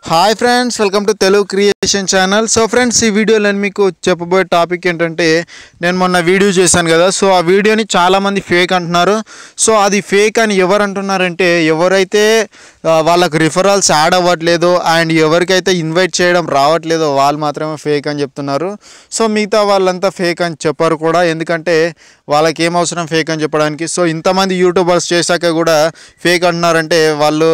Hi friends, welcome to Telugu creation channel. So friends, ఈ వీడియోలో నేను మీకు చెప్పబోయే టాపిక్ ఏంటంటే, నేను మొన్న వీడియో చేశాను కదా. సో ఆ వీడియోని చాలామంది ఫేక్ అంటున్నారు. సో అది ఫేక్ అని ఎవరు అంటున్నారంటే, ఎవరైతే వాళ్ళకు రిఫరల్స్ యాడ్ అవ్వట్లేదు అండ్ ఎవరికైతే ఇన్వైట్ చేయడం రావట్లేదో వాళ్ళు మాత్రమే ఫేక్ అని చెప్తున్నారు. సో మిగతా వాళ్ళంతా ఫేక్ అని చెప్పారు కూడా, ఎందుకంటే వాళ్ళకి ఏం అవసరం ఫేక్ అని చెప్పడానికి. సో ఇంతమంది యూట్యూబర్స్ చేశాక కూడా ఫేక్ అంటున్నారంటే వాళ్ళు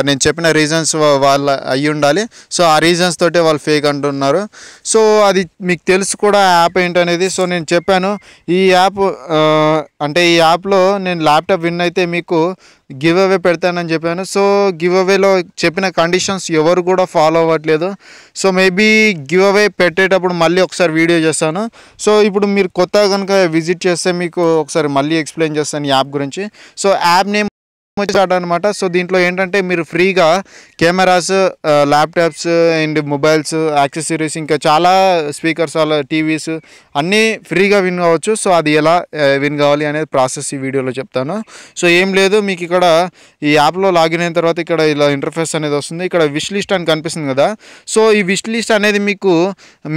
నేను చెప్పిన రీజన్స్ వాళ్ళ అయ్యి ఉండాలి. సో ఆ రీజన్స్ తోటే వాళ్ళు ఫేక్ అంటున్నారు. సో అది మీకు తెలుసు కూడా యాప్ ఏంటనేది. సో నేను చెప్పాను ఈ యాప్ అంటే ఈ యాప్లో నేను ల్యాప్టాప్ విన్ అయితే మీకు గివ్ అవే పెడతానని చెప్పాను. సో గివ్ అవేలో చెప్పిన కండిషన్స్ ఎవరు కూడా ఫాలో అవ్వట్లేదు. సో మేబీ గివ్ అవే పెట్టేటప్పుడు మళ్ళీ ఒకసారి వీడియో చేస్తాను. సో ఇప్పుడు మీరు కొత్తగా కనుక విజిట్ చేస్తే మీకు ఒకసారి మళ్ళీ ఎక్స్ప్లెయిన్ చేస్తాను ఈ యాప్ గురించి. సో యాప్ నేమ్ వచ్చేసాడు అనమాట. సో దీంట్లో ఏంటంటే మీరు ఫ్రీగా cameras, laptops and mobiles, accessories, ఇంకా చాలా స్పీకర్స్, అలా టీవీస్ అన్నీ ఫ్రీగా విన్ కావచ్చు. సో అది ఎలా విన్ కావాలి అనేది ప్రాసెస్ ఈ వీడియోలో చెప్తాను. సో ఏం లేదు, మీకు ఇక్కడ ఈ యాప్లో లాగిన్ అయిన తర్వాత ఇక్కడ ఇలా ఇంటర్ఫేస్ అనేది వస్తుంది. ఇక్కడ విష్ లిస్ట్ అని కనిపిస్తుంది కదా. సో ఈ విష్ లిస్ట్ అనేది మీకు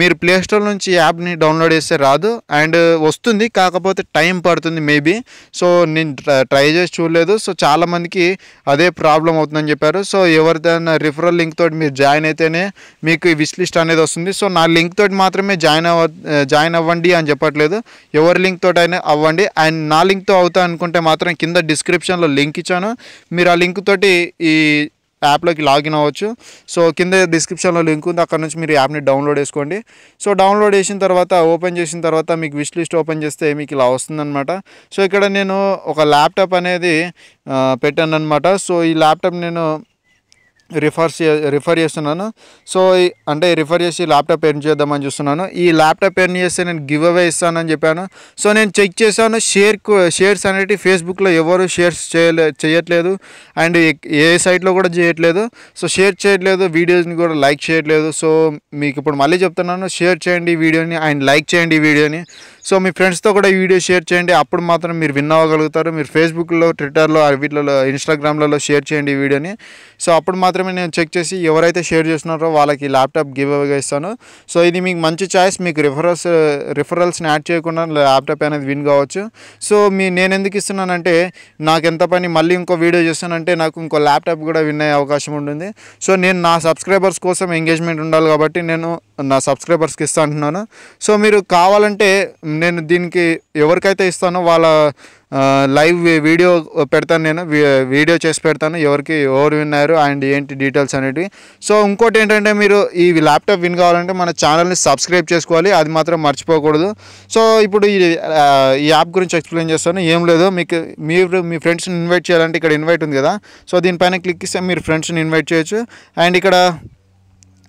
మీరు ప్లేస్టోర్ నుంచి యాప్ని డౌన్లోడ్ చేస్తే రాదు, అండ్ వస్తుంది, కాకపోతే టైం పడుతుంది మేబీ. సో నేను ట్రై చేసి చూడలేదు. సో చాలా మందికి అదే ప్రాబ్లం అవుతుందని చెప్పారు. సో ఎవరిదైనా రిఫరల్ లింక్ తోటి మీరు జాయిన్ అయితేనే మీకు ఈ విష్ లిస్ట్ అనేది వస్తుంది. సో నా లింక్ తోటి మాత్రమే జాయిన్ అవ్వండి అని చెప్పట్లేదు, ఎవరి లింక్ తోటి అయినా అవ్వండి. అండ్ నా లింక్తో అవుతా అనుకుంటే మాత్రం కింద డిస్క్రిప్షన్లో లింక్ ఇచ్చాను, మీరు ఆ లింక్ తోటి ఈ యాప్లోకి లాగిన్ అవ్వచ్చు. సో కింద డిస్క్రిప్షన్లో లింక్ ఉంది, అక్కడ నుంచి మీరు యాప్ని డౌన్లోడ్ చేసుకోండి. సో డౌన్లోడ్ చేసిన తర్వాత ఓపెన్ చేసిన తర్వాత మీకు విష్ లిస్ట్ ఓపెన్ చేస్తే మీకు ఇలా వస్తుందన్నమాట. సో ఇక్కడ నేను ఒక ల్యాప్టాప్ అనేది పెట్టాను అనమాట. సో ఈ ల్యాప్టాప్ నేను రిఫర్ చేస్తున్నాను. సో అంటే రిఫర్ చేసి ల్యాప్టాప్ ఎర్న్ చేద్దామని చూస్తున్నాను. ఈ ల్యాప్టాప్ ఎర్న్ చేస్తే నేను గివ్ అవే ఇస్తానని చెప్పాను. సో నేను చెక్ చేశాను, షేర్స్ అనేవి ఫేస్బుక్లో ఎవరు షేర్స్ చేయట్లేదు అండ్ ఏ సైట్లో కూడా చేయట్లేదు. సో షేర్ చేయట్లేదు, వీడియోస్ని కూడా లైక్ చేయట్లేదు. సో మీకు ఇప్పుడు మళ్ళీ చెప్తున్నాను, షేర్ చేయండి ఈ వీడియోని అండ్ లైక్ చేయండి ఈ వీడియోని. సో మీ ఫ్రెండ్స్తో కూడా ఈ వీడియో షేర్ చేయండి, అప్పుడు మాత్రం మీరు విన్ అవ్వగలుగుతారు. మీరు ఫేస్బుక్లో, ట్విట్టర్లో, వీటిలో, ఇన్స్టాగ్రామ్లలో షేర్ చేయండి ఈ వీడియోని. సో అప్పుడు మాత్రమే నేను చెక్ చేసి ఎవరైతే షేర్ చేస్తున్నారో వాళ్ళకి ల్యాప్టాప్ గివ్ అవేగా ఇస్తాను. సో ఇది మీకు మంచి ఛాయిస్, మీకు రిఫరల్స్ని యాడ్ చేయకుండా ల్యాప్టాప్ అనేది విన్ కావచ్చు. సో నేను ఎందుకు ఇస్తున్నానంటే, నాకు ఎంత పని మళ్ళీ ఇంకో వీడియో చేస్తానంటే నాకు ఇంకో ల్యాప్టాప్ కూడా విన్ అయ్యే అవకాశం ఉంటుంది. సో నేను నా సబ్స్క్రైబర్స్ కోసం ఎంగేజ్మెంట్ ఉండాలి కాబట్టి నేను నా సబ్స్క్రైబర్స్కి ఇస్తా అంటున్నాను. సో మీరు కావాలంటే నేను దీనికి ఎవరికైతే ఇస్తానో వాళ్ళ లైవ్ వీడియో పెడతాను, నేను వీడియో చేసి పెడతాను ఎవరు విన్నారు అండ్ ఏంటి డీటెయిల్స్ అనేటివి. సో ఇంకోటి ఏంటంటే, మీరు ఈ ల్యాప్టాప్ విన్ కావాలంటే మన ఛానల్ని సబ్స్క్రైబ్ చేసుకోవాలి, అది మాత్రం మర్చిపోకూడదు. సో ఇప్పుడు ఈ యాప్ గురించి ఎక్స్ప్లెయిన్ చేస్తాను. ఏం లేదు, మీరు మీ ఫ్రెండ్స్ని ఇన్వైట్ చేయాలంటే ఇక్కడ ఇన్వైట్ ఉంది కదా. సో దీనిపైన క్లిక్ ఇస్తే మీరు ఫ్రెండ్స్ని ఇన్వైట్ చేయొచ్చు. అండ్ ఇక్కడ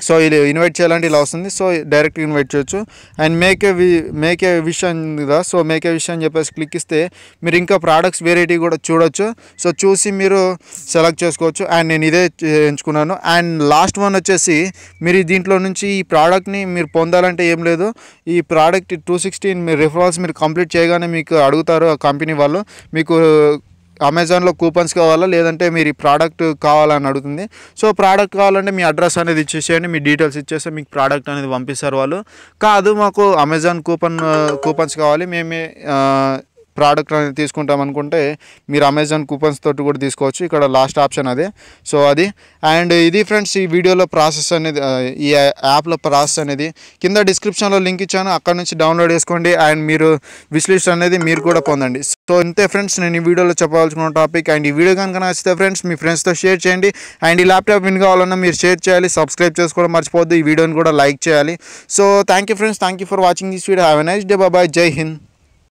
సో ఇది ఇన్వైట్ చేయాలంటే ఇలా వస్తుంది. సో డైరెక్ట్గా ఇన్వైట్ చేయొచ్చు. అండ్ మేక్ ఏ విష్ ఉంది కదా. సో మేక్ ఏ విష్ అని చెప్పేసి క్లిక్ ఇస్తే మీరు ఇంకా ప్రోడక్ట్స్ వెరైటీ కూడా చూడొచ్చు. సో చూసి మీరు సెలెక్ట్ చేసుకోవచ్చు. అండ్ నేను ఇదే ఎంచుకున్నాను. అండ్ లాస్ట్ వన్ వచ్చేసి, మీరు దీంట్లో నుంచి ఈ ప్రోడక్ట్ని మీరు పొందాలంటే ఏం లేదు, ఈ ప్రోడక్ట్ 216 మీరు రిఫరల్స్ మీరు కంప్లీట్ చేయగానే మీకు అడుగుతారు ఆ కంపెనీ వాళ్ళు, మీకు అమెజాన్లో కూపన్స్ కావాలా లేదంటే మీరు ఈ ప్రోడక్ట్ కావాలని అడుగుతుంది. సో ప్రోడక్ట్ కావాలంటే మీ అడ్రస్ అనేది ఇచ్చేసేయండి, మీ డీటెయిల్స్ ఇచ్చేస్తే మీకు ప్రోడక్ట్ అనేది పంపిస్తారు వాళ్ళు. కాదు మాకు అమెజాన్ కూపన్స్ కావాలి, మేమే ప్రోడక్ట్ అనేది తీసుకుంటాం అనుకుంటే మీరు అమెజాన్ కూపన్స్ తోటి కూడా తీసుకోవచ్చు. ఇక్కడ లాస్ట్ ఆప్షన్ అదే. సో అది అండ్ ఇది ఫ్రెండ్స్ ఈ వీడియోలో ప్రాసెస్ అనేది, ఈ యాప్లో ప్రాసెస్ అనేది కింద డిస్క్రిప్షన్లో లింక్ ఇచ్చాను, అక్కడ నుంచి డౌన్లోడ్ చేసుకోండి అండ్ మీరు విష్ లిస్ట్ అనేది మీరు కూడా పొందండి. సో ఇంతే ఫ్రెండ్స్ నేను ఈ వీడియోలో చెప్పాల్సిన టాపిక్. అండ్ ఈ వీడియో కనుక నచ్చితే ఫ్రెండ్స్ మీ ఫ్రెండ్స్తో షేర్ చేయండి. అండ్ ఈ ల్యాప్టాప్ విన్ కావాలన్నా మీరు షేర్ చేయాలి, సబ్స్క్రైబ్ చేసుకోవడం మర్చిపోద్దు, ఈ వీడియోని కూడా లైక్ చేయాలి. So thank you friends, thank you for watching this video. Have a nice day, bye, Jai Hind.